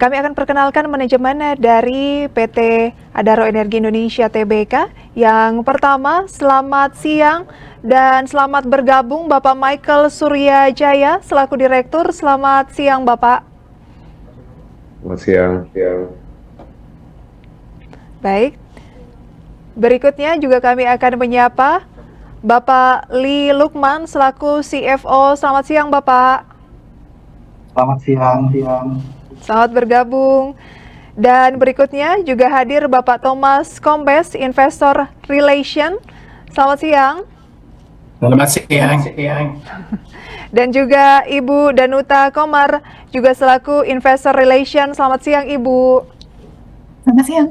Kami akan perkenalkan manajemen dari PT Adaro Energi Indonesia Tbk. Yang pertama, selamat siang dan selamat bergabung Bapak Michael Suryajaya selaku Direktur. Selamat siang Bapak. Selamat siang. Baik. Berikutnya juga kami akan menyapa Bapak Lee Lukman selaku CFO. Selamat siang Bapak. Selamat siang. Selamat bergabung. Dan berikutnya juga hadir Bapak Thomas Kombes, Investor Relation. Selamat siang. Selamat siang. Dan juga Ibu Danuta Komar, juga selaku Investor Relation. Selamat siang Ibu. Selamat siang.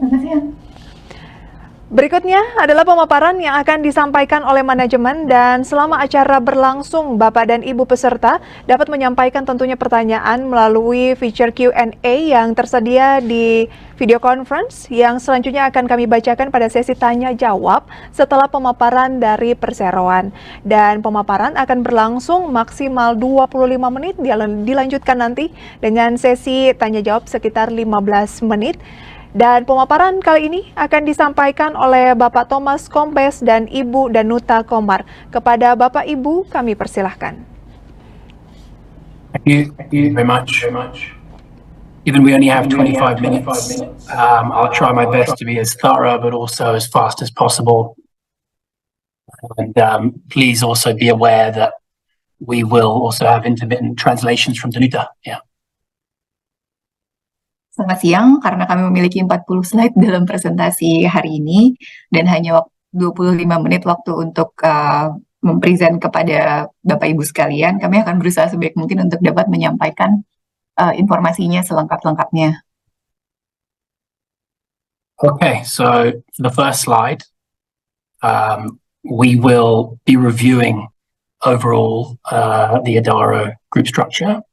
Berikutnya adalah pemaparan yang akan disampaikan oleh manajemen, dan selama acara berlangsung Bapak dan Ibu peserta dapat menyampaikan tentunya pertanyaan melalui feature Q&A yang tersedia di video conference yang selanjutnya akan kami bacakan pada sesi tanya jawab setelah pemaparan dari perseroan. Dan pemaparan akan berlangsung maksimal 25 menit, dilanjutkan nanti dengan sesi tanya jawab sekitar 15 menit. Dan pemaparan kali ini akan disampaikan oleh Bapak Thomas Kombes dan Ibu Danuta Komar. Kepada Bapak Ibu kami persilahkan. Thank you very much. Given we only have 25 minutes, I'll try my best to be as thorough but also as fast as possible. And please also be aware that we will also have intermittent translations from Danuta. Yeah. Selamat siang, karena kami memiliki 40 slide dalam presentasi hari ini dan hanya 25 menit waktu untuk mempresent kepada Bapak Ibu sekalian, kami akan berusaha sebaik mungkin untuk dapat menyampaikan informasinya selengkap-lengkapnya. Okay, so for the first slide, we will be reviewing overall the Adaro group structure.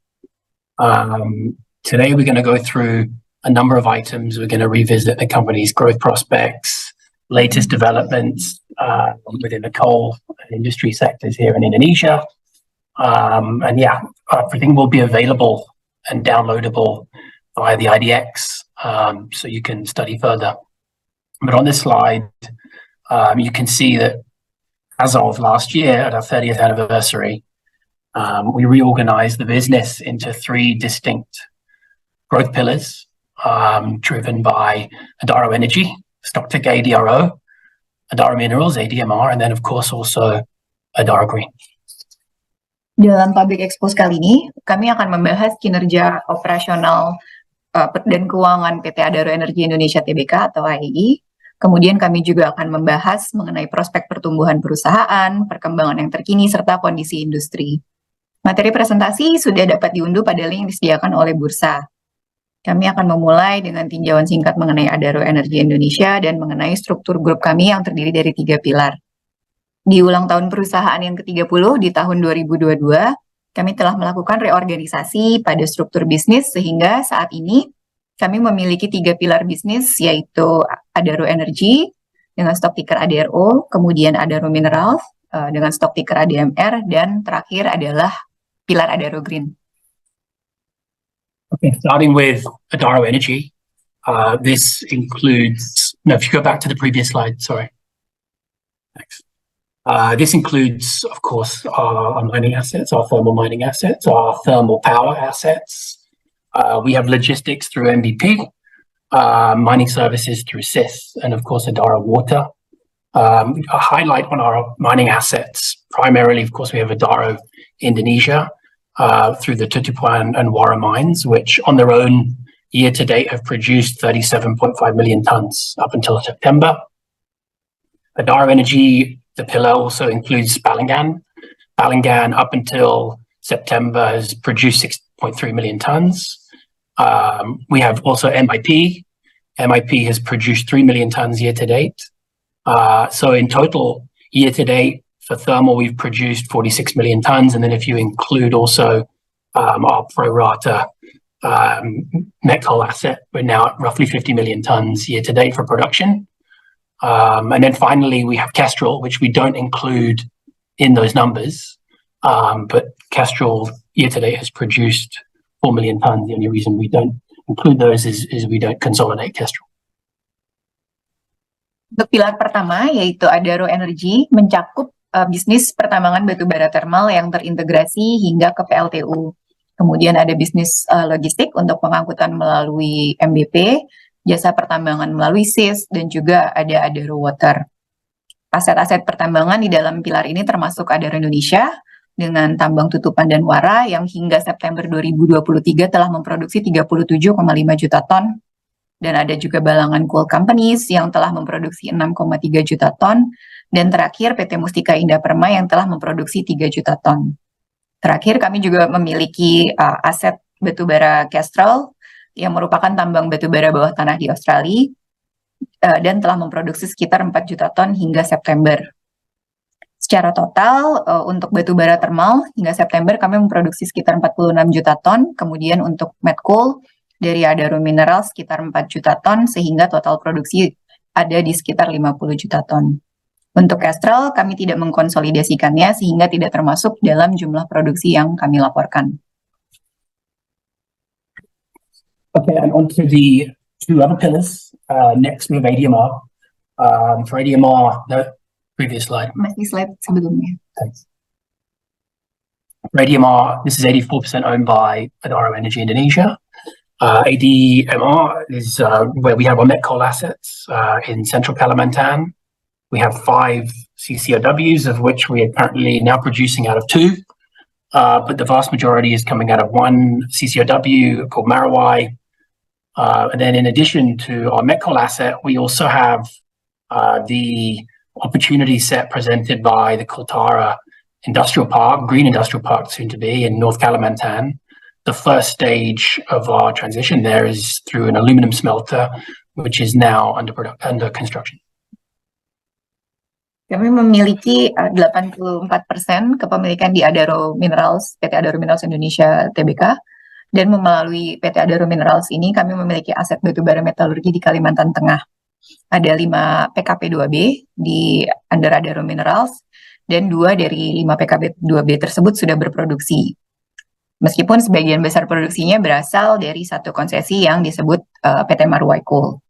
Today we're going to go through a number of items. We're going to revisit the company's growth prospects, latest developments within the coal and industry sectors here in Indonesia. And yeah, everything will be available and downloadable via the IDX, so you can study further. But on this slide, you can see that as of last year, at our 30th anniversary, we reorganized the business into three distinct growth pillars, driven by Adaro Energy, Stocktech ADRO, Adaro Minerals, ADMR, and then of course also Adaro Green. Dalam Public Expose kali ini, kami akan membahas kinerja operasional dan keuangan PT Adaro Energi Indonesia Tbk atau AEI. Kemudian kami juga akan membahas mengenai prospek pertumbuhan perusahaan, perkembangan yang terkini, serta kondisi industri. Materi presentasi sudah dapat diunduh pada link yang disediakan oleh Bursa. Kami akan memulai dengan tinjauan singkat mengenai Adaro Energi Indonesia dan mengenai struktur grup kami yang terdiri dari 3 pilar. Di ulang tahun perusahaan yang ke-30 di tahun 2022, kami telah melakukan reorganisasi pada struktur bisnis sehingga saat ini kami memiliki 3 pilar bisnis, yaitu Adaro Energi dengan stock ticker ADRO, kemudian Adaro Minerals dengan stock ticker ADMR, dan terakhir adalah pilar Adaro Green. Okay, starting with Adaro Energy, this includes, no, if you go back to the previous slide, sorry. Thanks. This includes, of course, our mining assets, our thermal mining assets, our thermal power assets. We have logistics through MVP, mining services through SIS, and of course, Adaro Water. A highlight on our mining assets, primarily, of course, we have Adaro Indonesia, through the Tutupan and Wara mines, which on their own year to date have produced 37.5 million tons up until September. Adaro Energy, the pillar, also includes Balingan. Balingan up until September has produced 6.3 million tons. We have also MIP. MIP has produced 3 million tons year to date. So in total, year to date, for thermal, we've produced 46 million tons, and then if you include also our pro rata met coal asset, we're now at roughly 50 million tons year to date for production. And then finally, we have Kestrel, which we don't include in those numbers, but Kestrel year to date has produced 4 million tons. The only reason we don't include those is we don't consolidate Kestrel. Untuk pilar pertama, yaitu Adaro Energy, mencakup bisnis pertambangan batubara thermal yang terintegrasi hingga ke PLTU. Kemudian ada bisnis logistik untuk pengangkutan melalui MBP, jasa pertambangan melalui SIS, dan juga ada Adaro Water. Aset-aset pertambangan di dalam pilar ini termasuk Adaro Indonesia, dengan tambang tutupan dan wara yang hingga September 2023 telah memproduksi 37,5 juta ton. Dan ada juga Balangan Coal Companies yang telah memproduksi 6,3 juta ton. Dan terakhir PT Mustika Indah Perma yang telah memproduksi 3 juta ton. Terakhir kami juga memiliki aset batubara Kestrel yang merupakan tambang batubara bawah tanah di Australia dan telah memproduksi sekitar 4 juta ton hingga September. Secara total untuk batubara thermal hingga September kami memproduksi sekitar 46 juta ton, kemudian untuk met coal dari Adaro Mineral sekitar 4 juta ton, sehingga total produksi ada di sekitar 50 juta ton. Untuk Kestrel kami tidak mengkonsolidasikannya sehingga tidak termasuk dalam jumlah produksi yang kami laporkan. Okay, and on to the two other pillars. Next we have ADMR. For ADMR, no, previous slide. Masih slide sebelumnya. Thanks. For ADMR, this is 84% owned by Adaro Energy Indonesia. ADMR is where we have our met coal assets in central Kalimantan. We have 5 CCOWs, of which we are currently now producing out of 2. But the vast majority is coming out of 1 CCOW called Marawai. And then in addition to our met coal asset, we also have the opportunity set presented by the Koltara Industrial Park, Green Industrial Park soon to be in North Kalimantan. The first stage of our transition there is through an aluminum smelter, which is now under construction. Kami memiliki 84% kepemilikan di Adaro Minerals, PT Adaro Minerals Indonesia Tbk, dan melalui PT Adaro Minerals ini kami memiliki aset batubara metalurgi di Kalimantan Tengah. Ada 5 PKP 2B di under Adaro Minerals, dan 2 dari 5 PKP 2B tersebut sudah berproduksi. Meskipun sebagian besar produksinya berasal dari satu konsesi yang disebut PT Marawai Coal.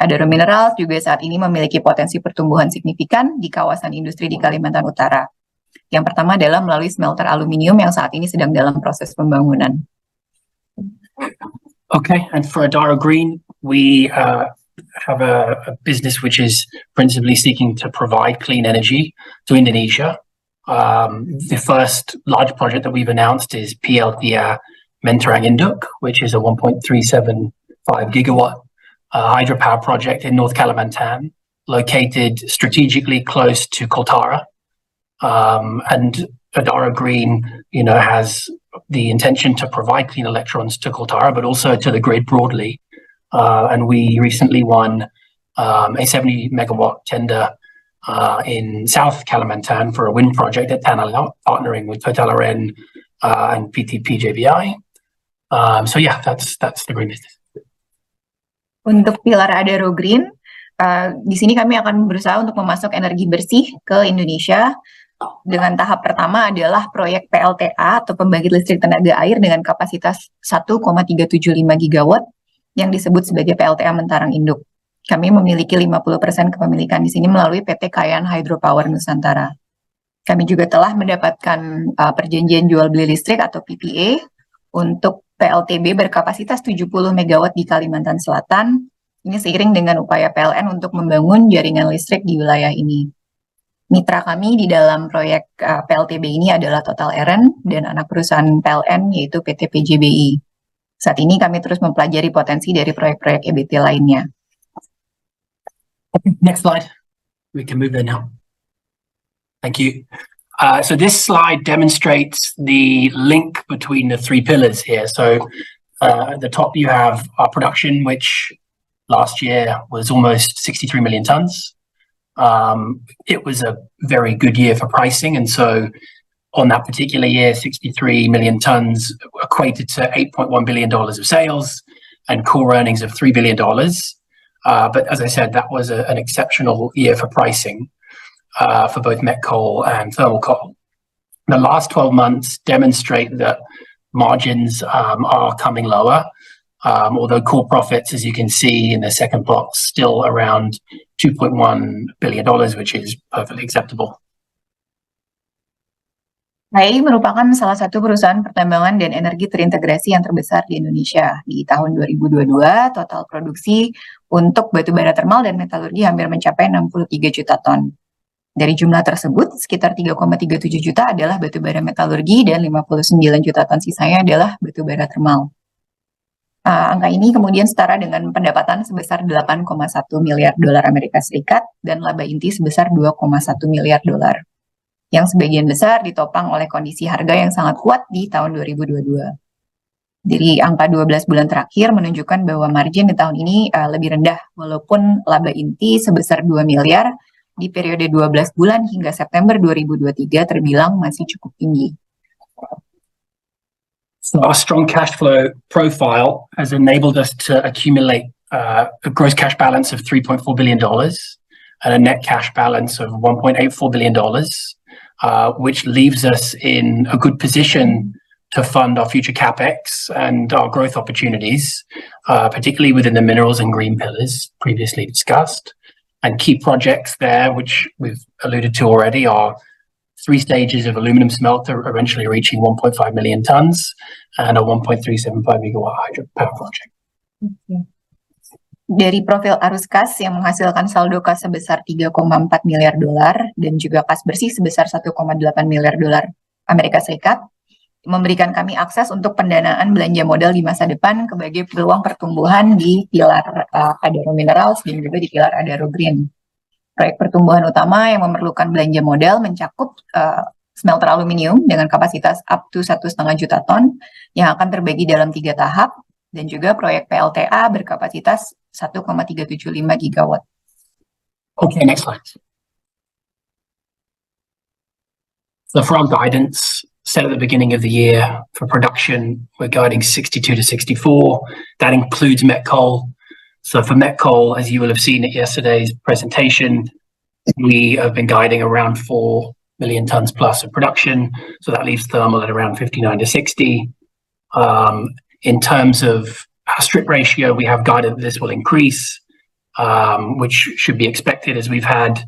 Adaro Minerals juga saat ini memiliki potensi pertumbuhan signifikan di kawasan industri di Kalimantan Utara. Yang pertama adalah melalui smelter aluminium yang saat ini sedang dalam proses pembangunan. Okay, and for Adaro Green, we have a business which is principally seeking to provide clean energy to Indonesia. The first large project that we've announced is PLTA Menterang Induk, which is a 1.375 gigawatt hydropower project in North Kalimantan, located strategically close to Koltara. And Adaro Green, has the intention to provide clean electrons to Koltara, but also to the grid broadly. And we recently won a 70 megawatt tender in South Kalimantan for a wind project at Tanah Laut, partnering with Total Aren and PT PJBI. So yeah, that's the green business. Untuk pilar Adaro Green, di sini kami akan berusaha untuk memasok energi bersih ke Indonesia. Dengan tahap pertama adalah proyek PLTA atau pembangkit listrik tenaga air dengan kapasitas 1,375 gigawatt yang disebut sebagai PLTA Mentarang Induk. Kami memiliki 50% kepemilikan di sini melalui PT Kayan Hydropower Nusantara. Kami juga telah mendapatkan perjanjian jual beli listrik atau PPA untuk PLTB berkapasitas 70 megawatt di Kalimantan Selatan. Ini seiring dengan upaya PLN untuk membangun jaringan listrik di wilayah ini. Mitra kami di dalam proyek PLTB ini adalah Total Aren dan anak perusahaan PLN yaitu PT PJBI. Saat ini kami terus mempelajari potensi dari proyek-proyek EBT lainnya. Next slide. We can move there now. Thank you. So this slide demonstrates the link between the 3 pillars here. So at the top you have our production, which last year was almost 63 million tons. It was a very good year for pricing. And so on that particular year, 63 million tons equated to $8.1 billion of sales and core earnings of $3 billion. But as I said, that was an exceptional year for pricing. For both met coal and thermal coal. The last 12 months demonstrate that margins are coming lower. although core profits, as you can see in the second box, still around $2.1 billion, which is perfectly acceptable. HAI merupakan salah satu perusahaan pertambangan dan energi terintegrasi yang terbesar di Indonesia. Di tahun 2022, total produksi untuk batubara termal dan metalurgi hampir mencapai 63 juta ton. Dari jumlah tersebut, sekitar 3,37 juta adalah batubara metalurgi dan 59 juta ton sisanya adalah batubara termal. Angka ini kemudian setara dengan pendapatan sebesar 8,1 miliar dolar Amerika Serikat dan laba inti sebesar 2,1 miliar dolar. Yang sebagian besar ditopang oleh kondisi harga yang sangat kuat di tahun 2022. Dari angka 12 bulan terakhir menunjukkan bahwa margin di tahun ini lebih rendah, walaupun laba inti sebesar 2 miliar di periode 12 bulan hingga September 2023 terbilang masih cukup tinggi. So our strong cash flow profile has enabled us to accumulate a gross cash balance of $3.4 billion and a net cash balance of $1.84 billion. Which leaves us in a good position to fund our future capex and our growth opportunities, particularly within the minerals and green pillars previously discussed. And key projects there, which we've alluded to already, are 3 stages of aluminum smelter eventually reaching 1.5 million tons and a 1.375 megawatt hydropower project. Dari profil arus kas yang menghasilkan saldo kas sebesar 3,4 miliar dolar dan juga kas bersih sebesar 1,8 miliar dolar Amerika Serikat, memberikan kami akses untuk pendanaan belanja modal di masa depan sebagai peluang pertumbuhan di pilar Adaro Minerals dan juga di pilar Adaro Green. Proyek pertumbuhan utama yang memerlukan belanja modal mencakup smelter aluminium dengan kapasitas up to 1,5 juta ton yang akan terbagi dalam 3 tahap, dan juga proyek PLTA berkapasitas 1,375 gigawatt. Okay, next slide. So for our guidance set at the beginning of the year for production, we're guiding 62 to 64. That includes met coal. So for met coal, as you will have seen at yesterday's presentation, we have been guiding around 4 million tons plus of production. So that leaves thermal at around 59 to 60. In terms of our strip ratio, we have guided that this will increase, which should be expected as we've had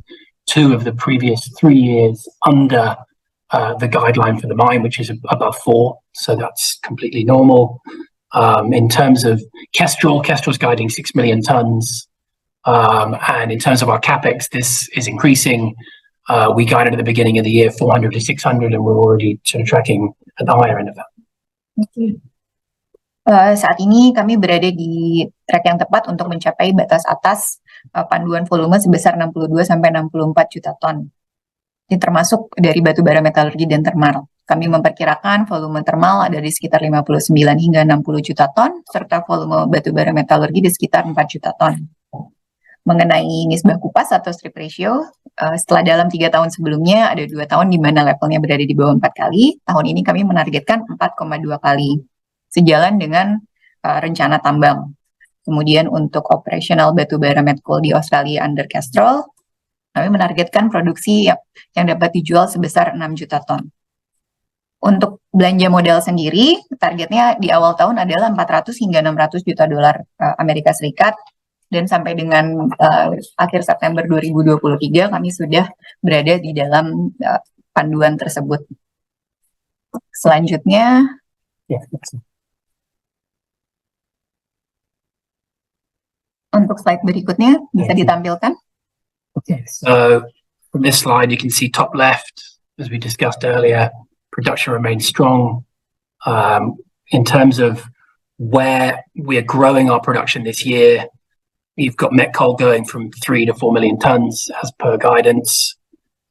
2 of the previous 3 years under the guideline for the mine, which is above 4. So that's completely normal. In terms of Kestrel's guiding 6 million tons. And in terms of our capex, this is increasing. We guided at the beginning of the year 400 to 600, and we're already sort of tracking at the higher end of that. Okay. Saat ini kami berada di track yang tepat untuk mencapai batas atas panduan volume sebesar 62 sampai 64 juta ton. Ini termasuk dari batubara metalurgi dan termal. Kami memperkirakan volume termal ada di sekitar 59 hingga 60 juta ton, serta volume batubara metalurgi di sekitar 4 juta ton. Mengenai nisbah kupas atau strip ratio, setelah dalam 3 tahun sebelumnya ada 2 tahun di mana levelnya berada di bawah 4 kali, tahun ini kami menargetkan 4,2 kali. Sejalan dengan rencana tambang. Kemudian untuk operasional batubara met coal di Australia under Kestrel, kami menargetkan produksi yang dapat dijual sebesar 6 juta ton. Untuk belanja modal sendiri, targetnya di awal tahun adalah 400 hingga 600 juta dolar Amerika Serikat, dan sampai dengan akhir September 2023 kami sudah berada di dalam panduan tersebut. Selanjutnya, untuk slide berikutnya bisa ditampilkan. Okay, so from this slide you can see top left, as we discussed earlier, production remains strong. In terms of where we are growing our production this year, you've got met coal going from 3 to 4 million tons as per guidance.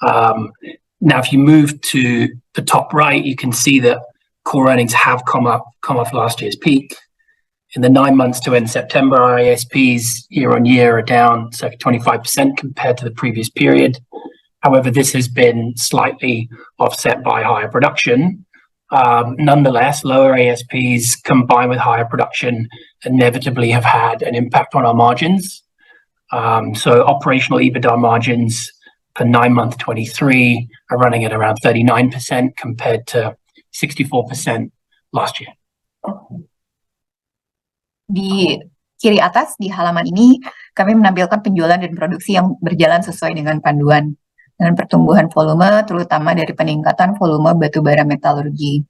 Now, if you move to the top right, you can see that core earnings have come off last year's peak. In the 9 months to end September, our ASPs year on year are down circa 25% compared to the previous period. However, this has been slightly offset by higher production. Nonetheless, lower ASPs combined with higher production inevitably have had an impact on our margins. So operational EBITDA margins for 9 month 23 are running at around 39% compared to 64% last year. Di kiri atas di halaman ini kami menampilkan penjualan dan produksi yang berjalan sesuai dengan panduan dengan pertumbuhan volume terutama dari peningkatan volume batubara metalurgi.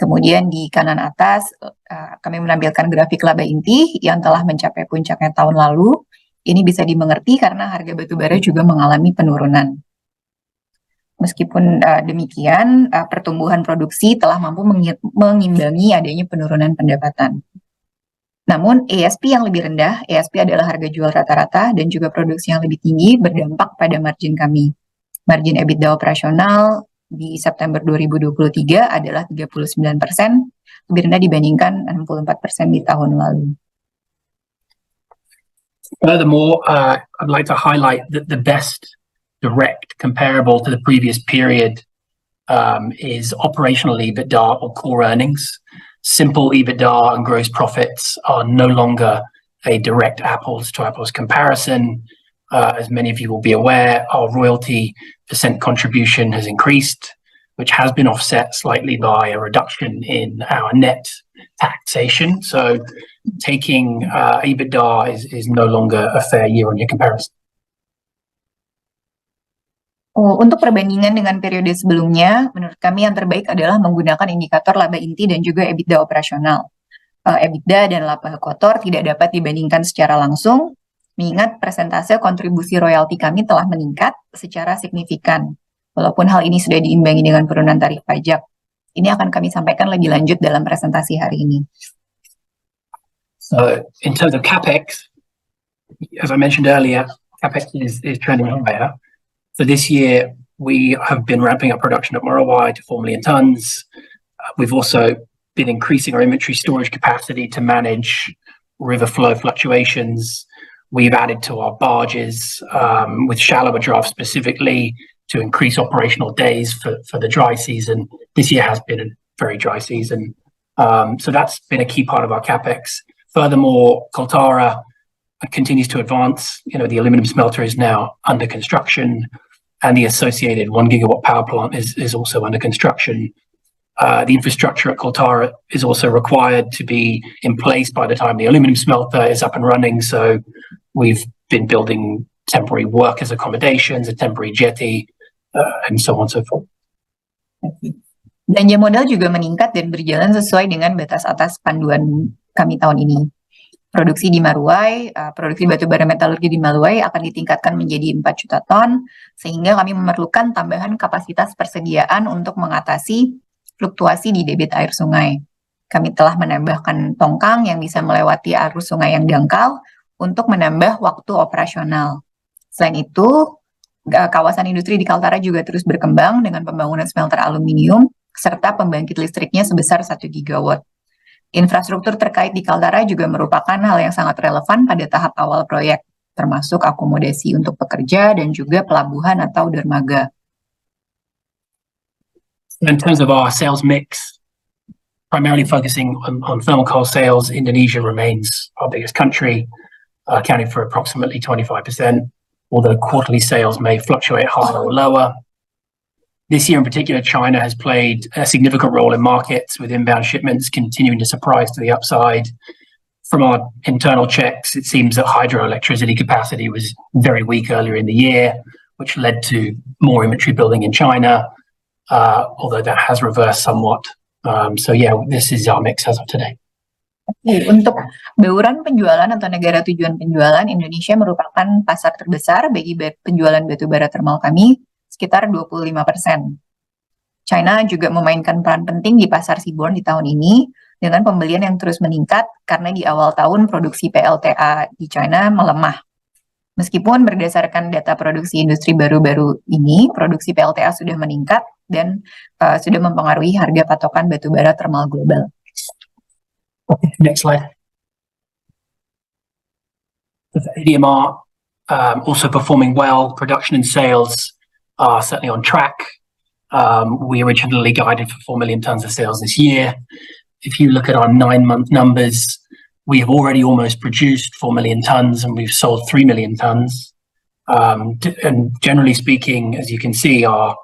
Kemudian di kanan atas kami menampilkan grafik laba inti yang telah mencapai puncaknya tahun lalu. Ini bisa dimengerti karena harga batubara juga mengalami penurunan. Meskipun demikian, pertumbuhan produksi telah mampu mengimbangi adanya penurunan pendapatan. Namun, ASP yang lebih rendah, ASP adalah harga jual rata-rata dan juga produksi yang lebih tinggi berdampak pada margin kami. Margin EBITDA operasional di September 2023 adalah 39%, lebih rendah dibandingkan 64% di tahun lalu. Furthermore, I'd like to highlight that the best direct comparable to the previous period is operational EBITDA or core earnings. Simple EBITDA and gross profits are no longer a direct apples to apples comparison. As many of you will be aware, our royalty percent contribution has increased, which has been offset slightly by a reduction in our net taxation. So taking EBITDA is no longer a fair year-on-year comparison. Untuk perbandingan dengan periode sebelumnya, menurut kami yang terbaik adalah menggunakan indikator laba inti dan juga EBITDA operasional. EBITDA dan laba kotor tidak dapat dibandingkan secara langsung, mengingat persentase kontribusi royalti kami telah meningkat secara signifikan. Walaupun hal ini sudah diimbangi dengan penurunan tarif pajak. Ini akan kami sampaikan lebih lanjut dalam presentasi hari ini. So in terms of CapEx, as I mentioned earlier, CapEx is trending higher. So this year, we have been ramping up production at Morotai to 4 million tons. We've also been increasing our inventory storage capacity to manage river flow fluctuations. We've added to our barges with shallower draft specifically to increase operational days for the dry season. This year has been a very dry season. So that's been a key part of our CapEx. Furthermore, Koltara continues to advance. You know, the aluminum smelter is now under construction, and the associated 1 gigawatt power plant is also under construction. The infrastructure at Koltara is also required to be in place by the time the aluminum smelter is up and running. So we've been building temporary workers' accommodations, a temporary jetty, and so on and so forth. Belanja modal juga meningkat dan berjalan sesuai dengan batas atas panduan kami tahun ini. Produksi di Maruai, produksi batubara metalurgi di Maruai akan ditingkatkan menjadi 4 juta ton, sehingga kami memerlukan tambahan kapasitas persediaan untuk mengatasi fluktuasi di debit air sungai. Kami telah menambahkan tongkang yang bisa melewati arus sungai yang dangkal untuk menambah waktu operasional. Selain itu, kawasan industri di Kaltara juga terus berkembang dengan pembangunan smelter aluminium, serta pembangkit listriknya sebesar 1 gigawatt. Infrastruktur terkait di Kaltara juga merupakan hal yang sangat relevan pada tahap awal proyek, termasuk akomodasi untuk pekerja dan juga pelabuhan atau dermaga. In terms of our sales mix, primarily focusing on thermal coal sales, Indonesia remains our biggest country, accounting for approximately 25%, although quarterly sales may fluctuate higher or lower. This year in particular, China has played a significant role in markets, with inbound shipments continuing to surprise to the upside. From our internal checks, it seems that hydroelectricity capacity was very weak earlier in the year, which led to more inventory building in China, although that has reversed somewhat. So yeah, this is our mix as of today. Untuk bauran penjualan atau negara tujuan penjualan, Indonesia merupakan pasar terbesar bagi penjualan batubara termal kami, sekitar 25%. China juga memainkan peran penting di pasar seaborne di tahun ini dengan pembelian yang terus meningkat karena di awal tahun produksi PLTA di China melemah. Meskipun berdasarkan data produksi industri baru-baru ini, produksi PLTA sudah meningkat dan sudah mempengaruhi harga patokan batubara termal global. Okay, next slide. The ADMR also performing well. Production and sales are certainly on track. We originally guided for 4 million tons of sales this year. If you look at our 9-month numbers, we have already almost produced 4 million tons and we've sold 3 million tons. And generally speaking, as you can see, our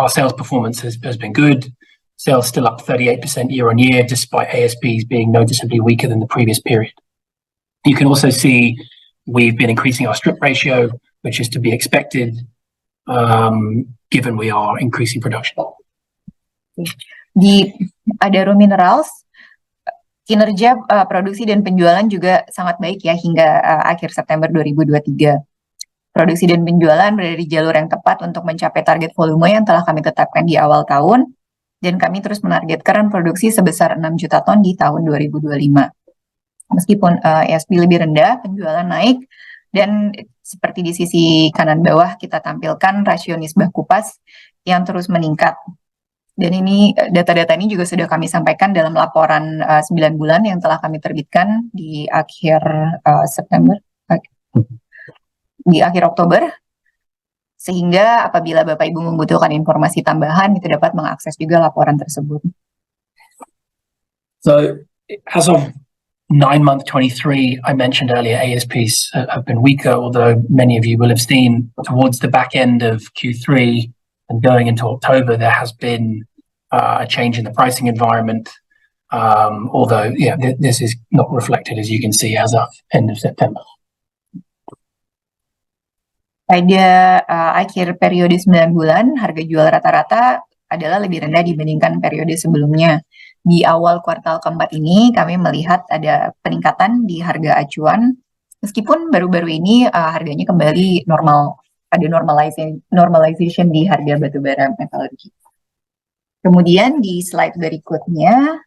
sales performance has been good. Sales still up 38% year on year, despite ASPs being noticeably weaker than the previous period. You can also see we've been increasing our strip ratio, which is to be expected, given we are increasing production. Di Adaro Minerals, kinerja produksi dan penjualan juga sangat baik ya hingga akhir September 2023. Produksi dan penjualan berada di jalur yang tepat untuk mencapai target volume yang telah kami tetapkan di awal tahun, dan kami terus menargetkan produksi sebesar 6 juta ton di tahun 2025. Meskipun ASP lebih rendah, penjualan naik, dan seperti di sisi kanan bawah kita tampilkan rasio nisbah kupas yang terus meningkat. Dan ini data-data ini juga sudah kami sampaikan dalam laporan 9 bulan yang telah kami terbitkan di akhir di akhir Oktober, sehingga apabila Bapak Ibu membutuhkan informasi tambahan itu dapat mengakses juga laporan tersebut. So, as of 9-month 23, I mentioned earlier ASPs have been weaker, although many of you will have seen towards the back end of Q3 and going into October, there has been a change in the pricing environment, although this is not reflected, as you can see, as of end of September. Pada akhir periode 9 bulan, harga jual rata-rata adalah lebih rendah dibandingkan periode sebelumnya. Di awal kuartal keempat ini, kami melihat ada peningkatan di harga acuan, meskipun baru-baru ini harganya kembali normal, ada normalization di harga batubara metalurgi. Kemudian di slide berikutnya,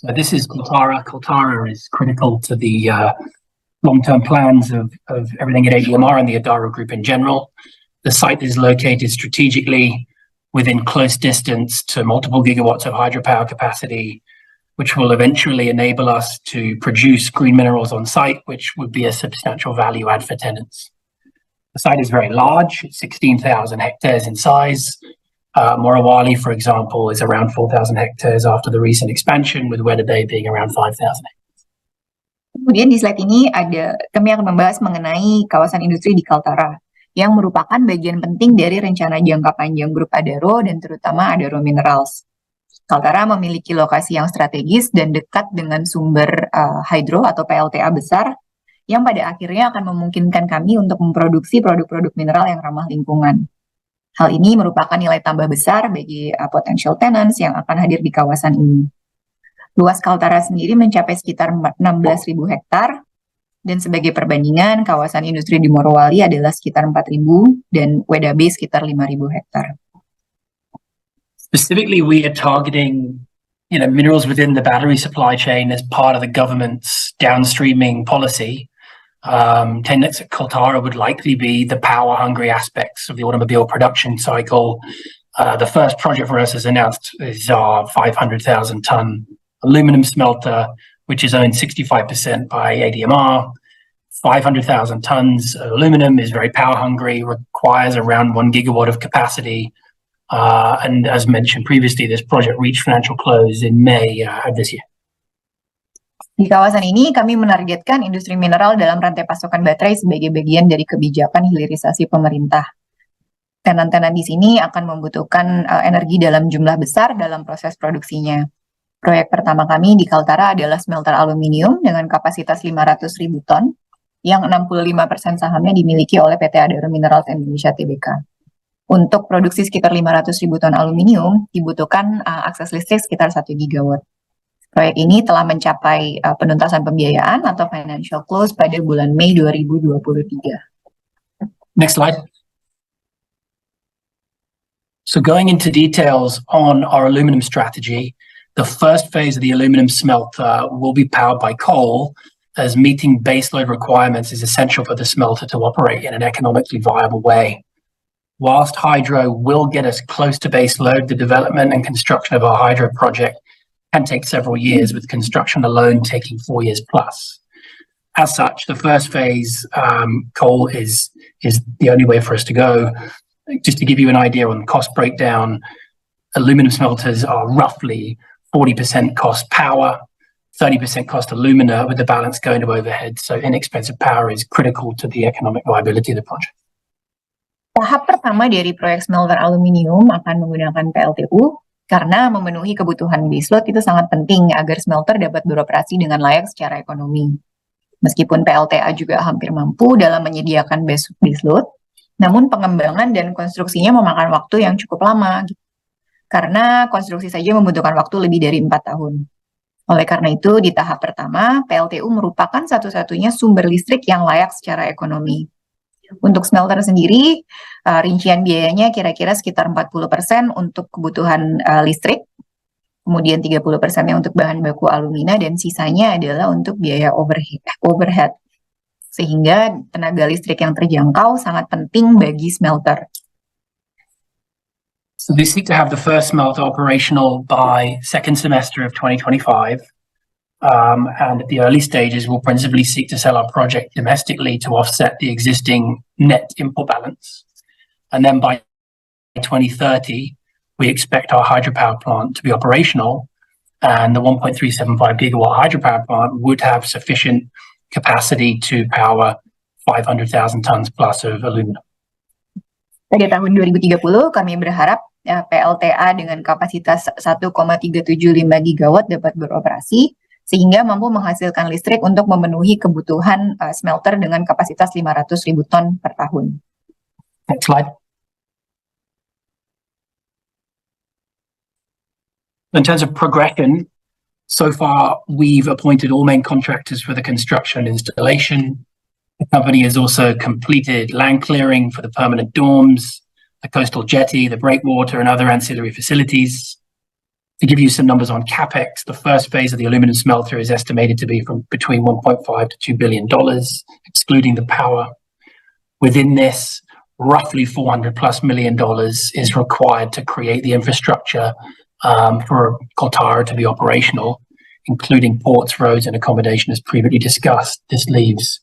so this is Koltara. Koltara is critical to the long-term plans of everything at ADMR and the Adaro Group in general. The site is located strategically within close distance to multiple gigawatts of hydropower capacity, which will eventually enable us to produce green minerals on site, which would be a substantial value add for tenants. The site is very large, 16,000 hectares in size. Morowali, for example, is around 4,000 hectares after the recent expansion, with Weda Bay being around 5,000 hectares. Kemudian di slide ini kami akan membahas mengenai kawasan industri di Kaltara yang merupakan bagian penting dari rencana jangka panjang grup Adaro dan terutama Adaro Minerals. Kaltara memiliki lokasi yang strategis dan dekat dengan sumber hidro atau PLTA besar yang pada akhirnya akan memungkinkan kami untuk memproduksi produk-produk mineral yang ramah lingkungan. Hal ini merupakan nilai tambah besar bagi potential tenants yang akan hadir di kawasan ini. Luas Kaltara sendiri mencapai sekitar 16.000 hektar, dan sebagai perbandingan, kawasan industri di Morowali adalah sekitar 4.000 dan Weda Bay sekitar 5.000 hektar. Specifically, we are targeting, minerals within the battery supply chain as part of the government's downstreaming policy. Tenants at Kaltara would likely be the power-hungry aspects of the automobile production cycle. The first project for us, as announced, is our 500,000-ton aluminum smelter, which is owned 65% by ADMR. 500,000 tons of aluminum is very power hungry, requires around 1 gigawatt of capacity. And as mentioned previously, this project reached financial close in May of this year. Di kawasan ini kami menargetkan industri mineral dalam rantai pasokan baterai sebagai bagian dari kebijakan hilirisasi pemerintah. Tenan-tenan di sini akan membutuhkan energi dalam jumlah besar dalam proses produksinya. Proyek pertama kami di Kaltara adalah smelter aluminium dengan kapasitas 500.000 ton, yang 65% sahamnya dimiliki oleh PT Adaro Minerals Indonesia Tbk. Untuk produksi sekitar 500.000 ton aluminium, dibutuhkan akses listrik sekitar 1 gigawatt. Proyek ini telah mencapai penuntasan pembiayaan atau financial close pada bulan Mei 2023. Next slide. So going into details on our aluminum strategy, the first phase of the aluminum smelter will be powered by coal, as meeting baseload requirements is essential for the smelter to operate in an economically viable way. Whilst hydro will get us close to baseload, the development and construction of our hydro project can take several years, with construction alone taking 4 years plus. As such, the first phase, coal is the only way for us to go. Just to give you an idea on the cost breakdown, aluminum smelters are roughly 40% cost power, 30% cost alumina, with the balance going to overhead. So inexpensive power is critical to the economic viability of the project. Tahap pertama dari proyek smelter aluminium akan menggunakan PLTU karena memenuhi kebutuhan baseload itu sangat penting agar smelter dapat beroperasi dengan layak secara ekonomi. Meskipun PLTA juga hampir mampu dalam menyediakan baseload, namun pengembangan dan konstruksinya memakan waktu yang cukup lama, karena konstruksi saja membutuhkan waktu lebih dari 4 tahun. Oleh karena itu, di tahap pertama, PLTU merupakan satu-satunya sumber listrik yang layak secara ekonomi. Untuk smelter sendiri, rincian biayanya kira-kira sekitar 40% untuk kebutuhan listrik, kemudian 30%-nya untuk bahan baku alumina, dan sisanya adalah untuk biaya overhead. Sehingga tenaga listrik yang terjangkau sangat penting bagi smelter. So we seek to have the first smelter operational by second semester of 2025. And at the early stages, we'll principally seek to sell our project domestically to offset the existing net import balance. And then by 2030, we expect our hydropower plant to be operational, and the 1.375 gigawatt hydropower plant would have sufficient capacity to power 500,000 tons plus of aluminum. Pada tahun 2030, kami berharap PLTA dengan kapasitas 1,375 gigawatt dapat beroperasi, sehingga mampu menghasilkan listrik untuk memenuhi kebutuhan smelter dengan kapasitas 500.000 ton per tahun. Next slide. In terms of progression, so far we've appointed all main contractors for the construction and installation. The company has also completed land clearing for the permanent dorms, the coastal jetty, the breakwater, and other ancillary facilities. To give you some numbers on CapEx, the first phase of the aluminum smelter is estimated to be from between $1.5 to $2 billion, excluding the power. Within this, roughly $400+ million is required to create the infrastructure for Coltara to be operational, including ports, roads, and accommodation as previously discussed. This leaves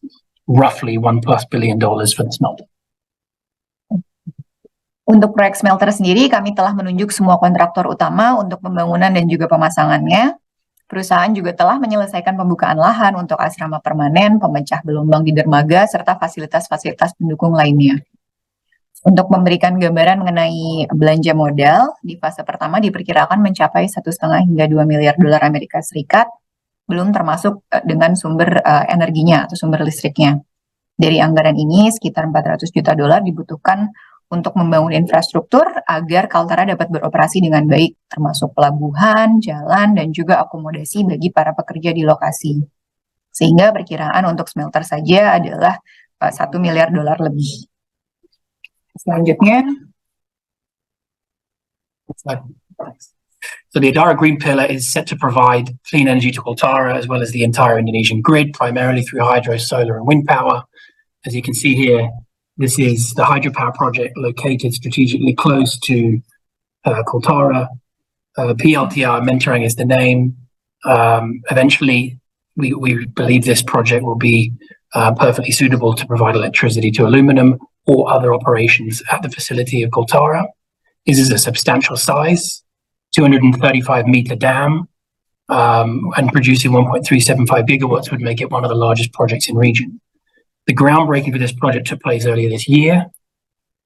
roughly $1+ billion for the smelter. Untuk proyek smelter sendiri, kami telah menunjuk semua kontraktor utama untuk pembangunan dan juga pemasangannya. Perusahaan juga telah menyelesaikan pembukaan lahan untuk asrama permanen, pemecah gelombang di dermaga, serta fasilitas-fasilitas pendukung lainnya. Untuk memberikan gambaran mengenai belanja modal, di fase pertama diperkirakan mencapai 1,5 hingga 2 miliar dolar Amerika Serikat, belum termasuk dengan sumber energinya atau sumber listriknya. Dari anggaran ini, sekitar 400 juta dolar dibutuhkan untuk membangun infrastruktur agar Kaltara dapat beroperasi dengan baik, termasuk pelabuhan, jalan, dan juga akomodasi bagi para pekerja di lokasi. Sehingga perkiraan untuk smelter saja adalah 1 miliar dolar lebih. Selanjutnya. So the Adara Green Pillar is set to provide clean energy to Kaltara as well as the entire Indonesian grid, primarily through hydro, solar, and wind power. As you can see here, this is the hydropower project located strategically close to Kaltara. PLTR Menterang is the name. Eventually, we believe this project will be perfectly suitable to provide electricity to aluminum or other operations at the facility of Kaltara. This is a substantial size, 235-meter dam, and producing 1.375 gigawatts would make it one of the largest projects in region. The groundbreaking for this project took place earlier this year,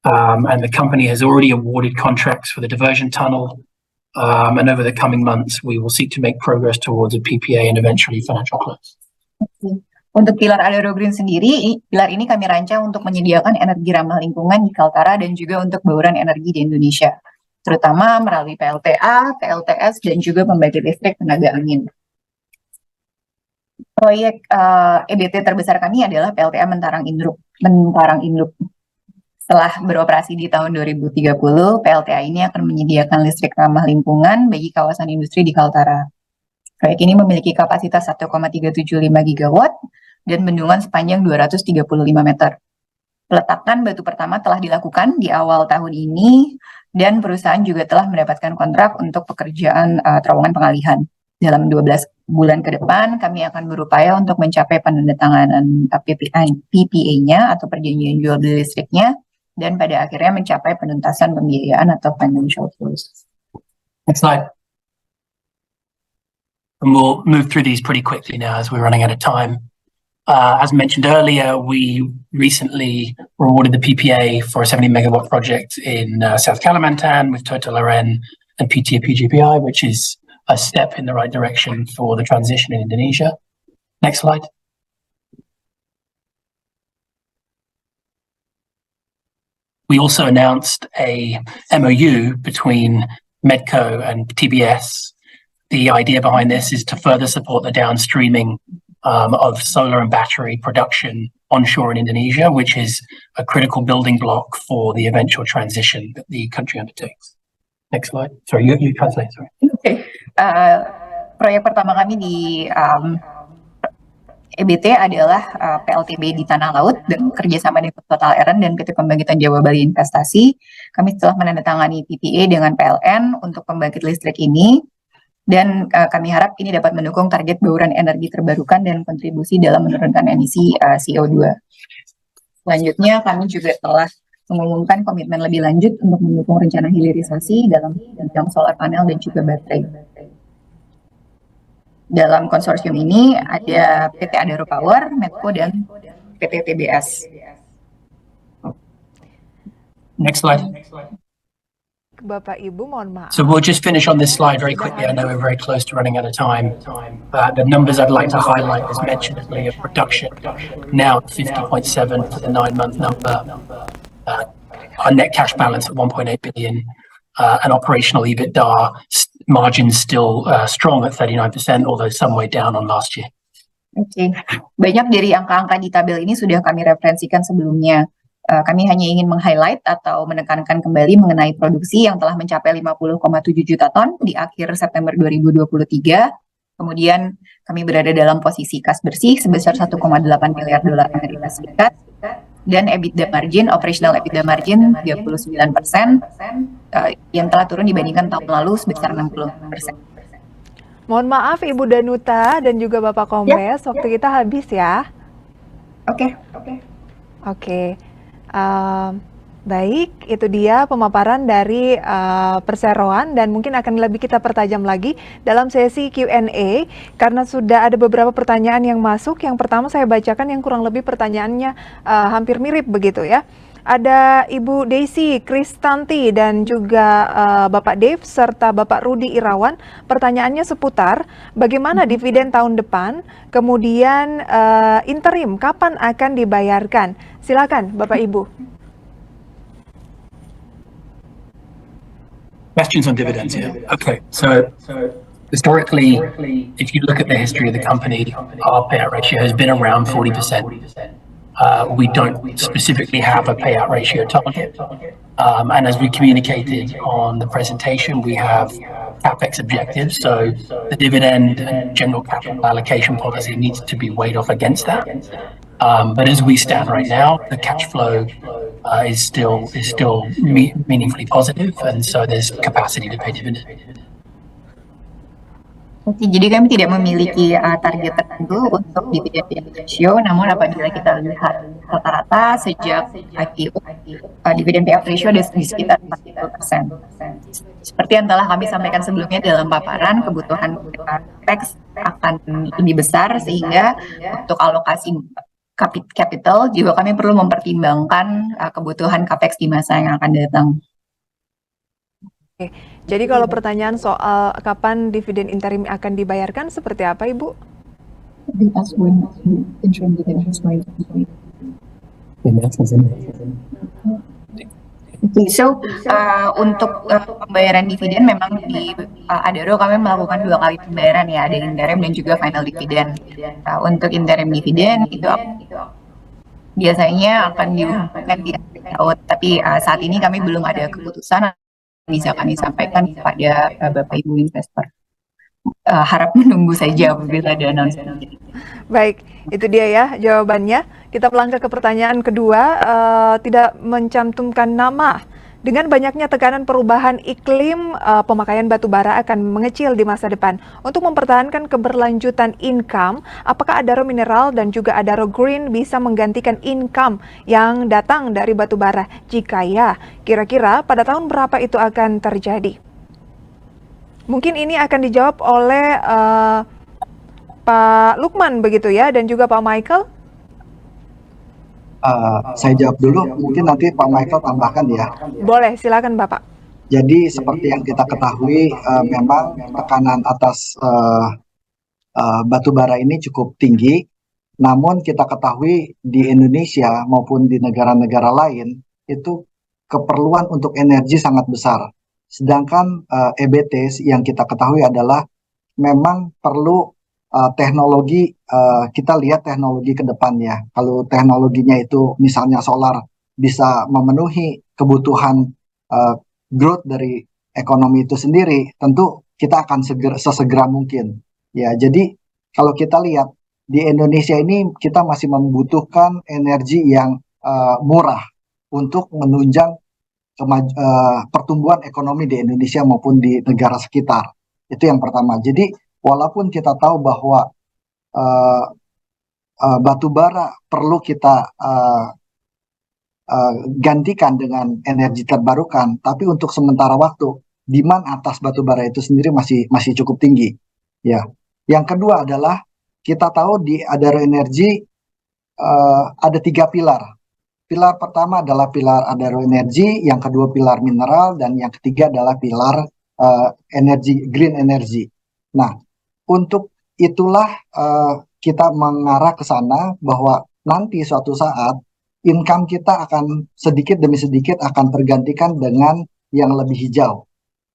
and the company has already awarded contracts for the diversion tunnel, and over the coming months, we will seek to make progress towards a PPA and eventually financial close. Untuk pilar Adaro Green sendiri, pilar ini kami rancang untuk menyediakan energi ramah lingkungan di Kaltara dan juga untuk bauran energi di Indonesia, terutama melalui PLTA, PLTS, dan juga pembangkit listrik tenaga angin. Proyek EBT terbesar kami adalah PLTA Mentarang Induk. Setelah beroperasi di tahun 2030, PLTA ini akan menyediakan listrik ramah lingkungan bagi kawasan industri di Kaltara. Proyek ini memiliki kapasitas 1,375 gigawatt dan bendungan sepanjang 235 meter. Peletakan batu pertama telah dilakukan di awal tahun ini dan perusahaan juga telah mendapatkan kontrak untuk pekerjaan terowongan pengalihan. Dalam 12 bulan ke depan, kami akan berupaya untuk mencapai penandatanganan PPA-nya atau perjanjian jual beli listriknya, dan pada akhirnya mencapai penuntasan pembiayaan atau financial close. Next slide. And we'll move through these pretty quickly now as we're running out of time. As mentioned earlier, we recently awarded the PPA for a 70 megawatt project in South Kalimantan with Total RN and PT PGPI, which is a step in the right direction for the transition in Indonesia. Next slide. We also announced a MOU between Medco and TBS. The idea behind this is to further support the downstreaming of solar and battery production onshore in Indonesia, which is a critical building block for the eventual transition that the country undertakes. Next slide. Sorry, you translate, sorry. Oke. Proyek pertama kami di EBT adalah PLTB di Tanah Laut dan kerjasama dengan Total RN dan PT Pembangkitan Jawa Bali Investasi. Kami telah menandatangani PPA dengan PLN untuk pembangkit listrik ini. Dan kami harap ini dapat mendukung target bauran energi terbarukan dan kontribusi dalam menurunkan emisi CO2. Selanjutnya, kami juga telah mengumumkan komitmen lebih lanjut untuk mendukung rencana hilirisasi dalam bidang solar panel dan juga baterai. Dalam konsorsium ini ada PT Adaro Power, Medco, dan PT TBS. Next slide. Bapak Ibu, mohon maaf. So we'll just finish on this slide very quickly. I know we're very close to running out of time. The numbers I'd like to highlight, as mentioned earlier, production now 50.7 for the 9-month number. Our net cash balance at 1.8 billion. And operational EBITDA margins still strong at 39%, although some way down on last year. Oke. Banyak dari angka-angka di tabel ini sudah kami referensikan sebelumnya. Kami hanya ingin meng-highlight atau menekankan kembali mengenai produksi yang telah mencapai 50,7 juta ton di akhir September 2023. Kemudian kami berada dalam posisi kas bersih sebesar 1,8 miliar dolar Amerika Serikat dan EBITDA margin, operational EBITDA margin 39%, yang telah turun dibandingkan tahun lalu sebesar 60%. Mohon maaf Ibu Danuta dan juga Bapak Kombes, waktu kita habis ya. Oke. Baik, itu dia pemaparan dari perseroan dan mungkin akan lebih kita pertajam lagi dalam sesi Q&A karena sudah ada beberapa pertanyaan yang masuk. Yang pertama saya bacakan yang kurang lebih pertanyaannya hampir mirip begitu ya. Ada Ibu Daisy Kristanti dan juga Bapak Dave serta Bapak Rudi Irawan. Pertanyaannya seputar bagaimana dividen tahun depan, kemudian interim kapan akan dibayarkan. Silakan Bapak Ibu. Questions on dividends, yeah. Okay, so historically, if you look at the history of the company, our payout ratio has been around 40%. We don't specifically have a payout ratio target. And as we communicated on the presentation, we have CapEx objectives. So the dividend and general capital allocation policy needs to be weighed off against that. But as we stand right now, the cash flow is still meaningfully positive, and so there's capacity to pay dividend. Oke, jadi kami tidak memiliki target tertentu untuk dividend ratio, namun apabila kita lihat rata-rata sejak IPO, dividend payout ratio ada di sekitar 40%. Seperti yang telah kami sampaikan sebelumnya dalam paparan, kebutuhan CapEx akan lebih besar sehingga untuk alokasi capital juga kami perlu mempertimbangkan kebutuhan CapEx di masa yang akan datang. Oke. Jadi kalau pertanyaan soal kapan dividen interim akan dibayarkan seperti apa Ibu? Untuk pembayaran dividen memang di Adaro kami melakukan 2 kali pembayaran ya, ada interim dan juga final dividen. Untuk interim dividen itu biasanya akan diumumkan di akhir tahun, tapi saat ini kami belum ada keputusan bisa kami sampaikan kepada Bapak Ibu investor. Harap menunggu saja apabila ada announcement. Baik, itu dia ya jawabannya. Kita melangkah ke pertanyaan kedua, tidak mencantumkan nama. Dengan banyaknya tekanan perubahan iklim, pemakaian batu bara akan mengecil di masa depan. Untuk mempertahankan keberlanjutan income, apakah Adaro Mineral dan juga Adaro Green bisa menggantikan income yang datang dari batu bara? Jika ya, kira-kira pada tahun berapa itu akan terjadi? Mungkin ini akan dijawab oleh Pak Lukman begitu ya, dan juga Pak Michael. Saya jawab dulu, mungkin nanti Pak Michael tambahkan ya. Boleh, silakan Bapak. Jadi seperti yang kita ketahui, memang tekanan atas batu bara ini cukup tinggi. Namun kita ketahui di Indonesia maupun di negara-negara lain itu keperluan untuk energi sangat besar. Sedangkan EBT yang kita ketahui adalah memang perlu teknologi, kita lihat teknologi ke depannya. Kalau teknologinya itu misalnya solar bisa memenuhi kebutuhan growth dari ekonomi itu sendiri, tentu kita akan sesegera mungkin. Ya, jadi kalau kita lihat di Indonesia ini kita masih membutuhkan energi yang murah untuk menunjang pertumbuhan ekonomi di Indonesia maupun di negara sekitar. Itu yang pertama. Jadi walaupun kita tahu bahwa batu bara perlu kita gantikan dengan energi terbarukan, tapi untuk sementara waktu demand atas batu bara itu sendiri masih cukup tinggi. Ya. Yang kedua adalah kita tahu di Adaro Energi ada 3 pilar. Pilar pertama adalah pilar Adaro Energi, yang kedua pilar mineral, dan yang ketiga adalah pilar energi green energy. Nah, untuk itulah kita mengarah ke sana bahwa nanti suatu saat income kita akan sedikit demi sedikit akan tergantikan dengan yang lebih hijau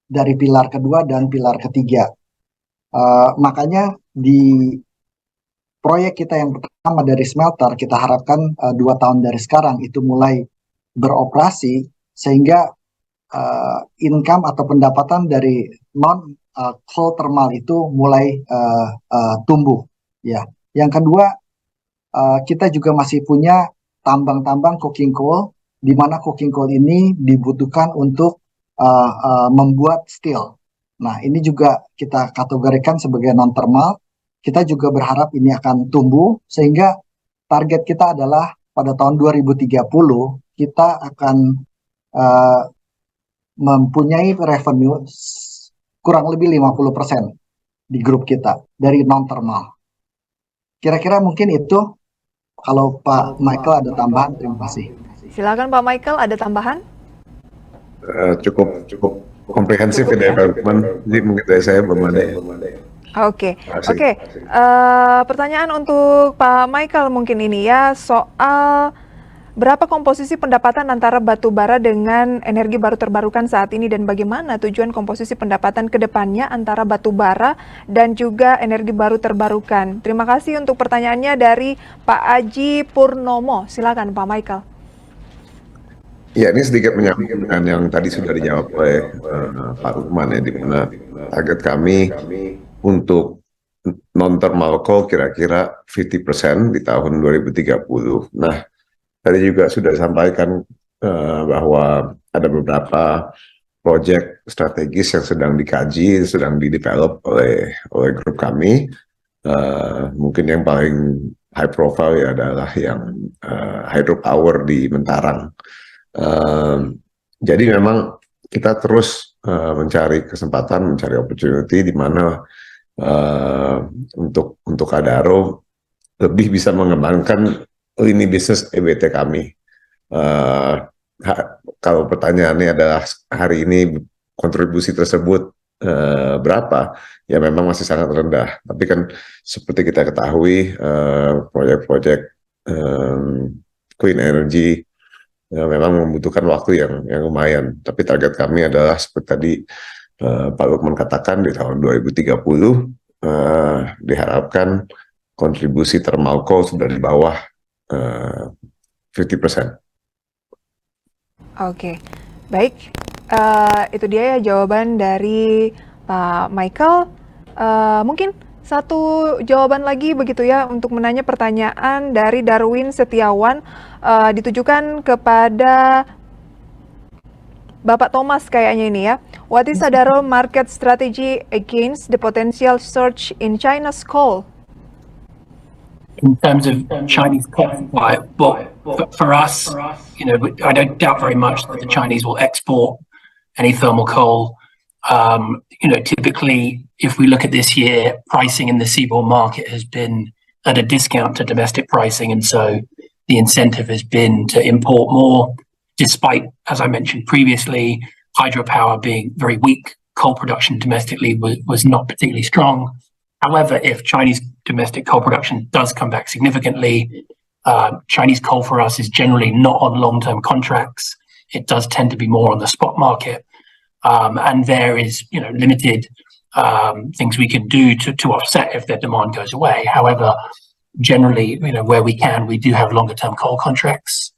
dari pilar kedua dan pilar ketiga. Makanya di proyek kita yang pertama dari smelter, kita harapkan 2 tahun dari sekarang itu mulai beroperasi, sehingga income atau pendapatan dari non coal thermal itu mulai tumbuh. Ya. Yang kedua, kita juga masih punya tambang-tambang coking coal, di mana coking coal ini dibutuhkan untuk membuat steel. Nah, ini juga kita kategorikan sebagai non thermal. Kita juga berharap ini akan tumbuh, sehingga target kita adalah pada tahun 2030 kita akan mempunyai revenue kurang lebih 50% di grup kita dari non thermal. Kira-kira mungkin itu. Kalau Pak Michael ada tambahan, terima kasih. Silakan Pak Michael, ada tambahan? Cukup komprehensif ya Pak Lukman. Jadi mungkin dari saya belum ada. Oke. Pertanyaan untuk Pak Michael mungkin ini ya, soal berapa komposisi pendapatan antara batu bara dengan energi baru terbarukan saat ini, dan bagaimana tujuan komposisi pendapatan ke depannya antara batu bara dan juga energi baru terbarukan. Terima kasih untuk pertanyaannya dari Pak Aji Purnomo. Silakan Pak Michael. Ya, ini sedikit menyambung dengan yang tadi sudah dijawab oleh Pak Lukman ya, di mana target kami untuk non-thermal coal kira-kira 50% di tahun 2030. Nah, tadi juga sudah disampaikan bahwa ada beberapa proyek strategis yang sedang dikaji, sedang didevelop oleh grup kami. Mungkin yang paling high profile ya adalah yang hydropower di Mentarang. Jadi memang kita terus mencari kesempatan, mencari opportunity di mana untuk Adaro lebih bisa mengembangkan lini bisnis EBT kami. Kalau pertanyaannya adalah hari ini kontribusi tersebut berapa, ya memang masih sangat rendah. Tapi kan seperti kita ketahui, proyek-proyek clean energy memang membutuhkan waktu yang lumayan. Tapi target kami adalah seperti tadi Pak Lukman katakan, di tahun 2030 diharapkan kontribusi thermal coal sudah di bawah 50%. Oke, baik. Itu dia ya jawaban dari Pak Michael. Mungkin satu jawaban lagi begitu ya untuk menanya pertanyaan dari Darwin Setiawan, ditujukan kepada Bapak Thomas kayaknya ini ya. What is Adaro market strategy against the potential surge in China's coal? In terms of Chinese coal supply, well, for us, you know, I don't doubt very much that the Chinese will export any thermal coal. You know, typically, if we look at this year, pricing in the seaborne market has been at a discount to domestic pricing, and so the incentive has been to import more, despite, as I mentioned previously, hydropower being very weak. Coal production domestically was not particularly strong. However, if Chinese domestic coal production does come back significantly, Chinese coal for us is generally not on long-term contracts. It does tend to be more on the spot market. And there is, limited things we can do to offset if their demand goes away. However, generally, where we can, we do have longer-term coal contracts.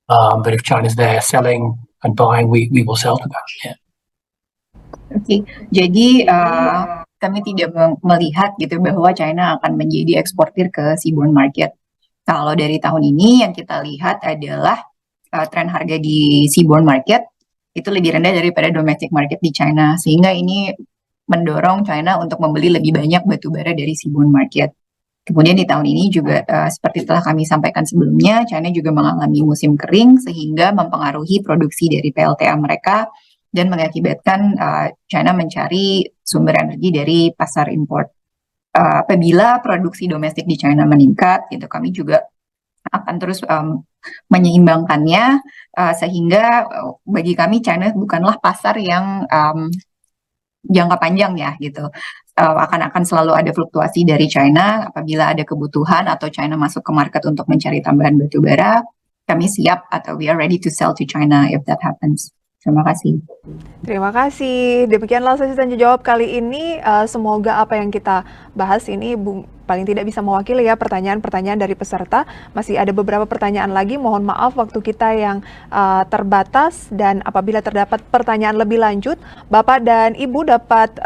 But if China's there selling and buying, we will sell to them. Yeah. Oke, jadi kami tidak melihat gitu bahwa China akan menjadi eksportir ke seaborne market. Kalau dari tahun ini yang kita lihat adalah tren harga di seaborne market itu lebih rendah daripada domestic market di China, sehingga ini mendorong China untuk membeli lebih banyak batu bara dari seaborne market. Kemudian di tahun ini juga seperti telah kami sampaikan sebelumnya, China juga mengalami musim kering sehingga mempengaruhi produksi dari PLTA mereka dan mengakibatkan China mencari sumber energi dari pasar import. Apabila produksi domestik di China meningkat, gitu, kami juga akan terus menyeimbangkannya, sehingga bagi kami China bukanlah pasar yang jangka panjang ya, gitu. Akan selalu ada fluktuasi dari China. Apabila ada kebutuhan atau China masuk ke market untuk mencari tambahan batu bara, kami siap atau we are ready to sell to China if that happens. Terima kasih. Terima kasih. Demikianlah sesi tanya jawab kali ini. Semoga apa yang kita bahas ini paling tidak bisa mewakili ya pertanyaan-pertanyaan dari peserta. Masih ada beberapa pertanyaan lagi. Mohon maaf waktu kita yang terbatas, dan apabila terdapat pertanyaan lebih lanjut, Bapak dan Ibu dapat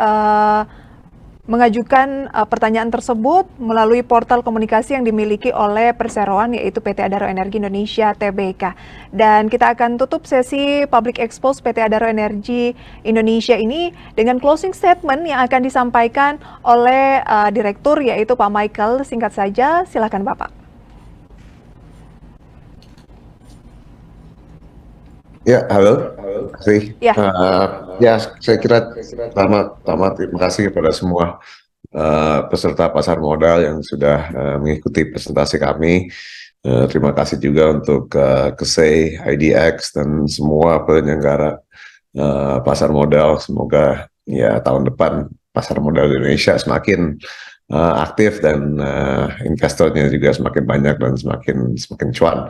mengajukan pertanyaan tersebut melalui portal komunikasi yang dimiliki oleh perseroan, yaitu PT Adaro Energi Indonesia Tbk. Dan kita akan tutup sesi Public Expose PT Adaro Energi Indonesia ini dengan closing statement yang akan disampaikan oleh Direktur, yaitu Pak Michael. Singkat saja, silakan Bapak. Ya, halo. Terima kasih. Ya. Ya, saya kira pertama terima kasih kepada semua peserta pasar modal yang sudah mengikuti presentasi kami. Terima kasih juga untuk KSEI, IDX, dan semua penyelenggara pasar modal. Semoga ya tahun depan pasar modal di Indonesia semakin aktif dan investornya juga semakin banyak dan semakin cuan.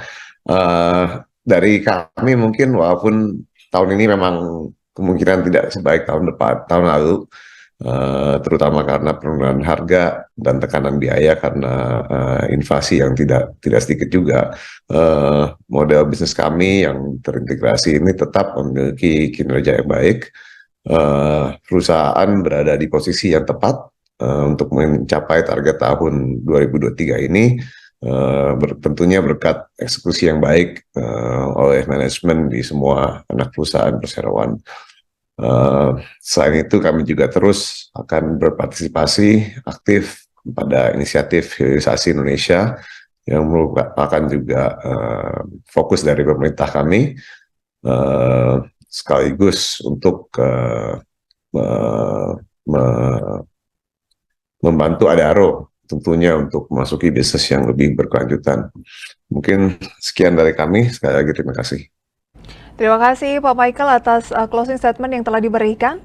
Dari kami mungkin, walaupun tahun ini memang kemungkinan tidak sebaik tahun lalu, terutama karena penurunan harga dan tekanan biaya karena inflasi yang tidak sedikit juga, model bisnis kami yang terintegrasi ini tetap memiliki kinerja yang baik. Perusahaan berada di posisi yang tepat untuk mencapai target tahun 2023 ini. Tentunya berkat eksekusi yang baik oleh manajemen di semua anak perusahaan perseroan. Selain itu, kami juga terus akan berpartisipasi aktif pada inisiatif hilirisasi Indonesia yang merupakan juga fokus dari pemerintah kami, sekaligus untuk membantu Adaro tentunya untuk memasuki bisnis yang lebih berkelanjutan. Mungkin sekian dari kami. Sekali lagi terima kasih. Terima kasih Pak Michael atas closing statement yang telah diberikan.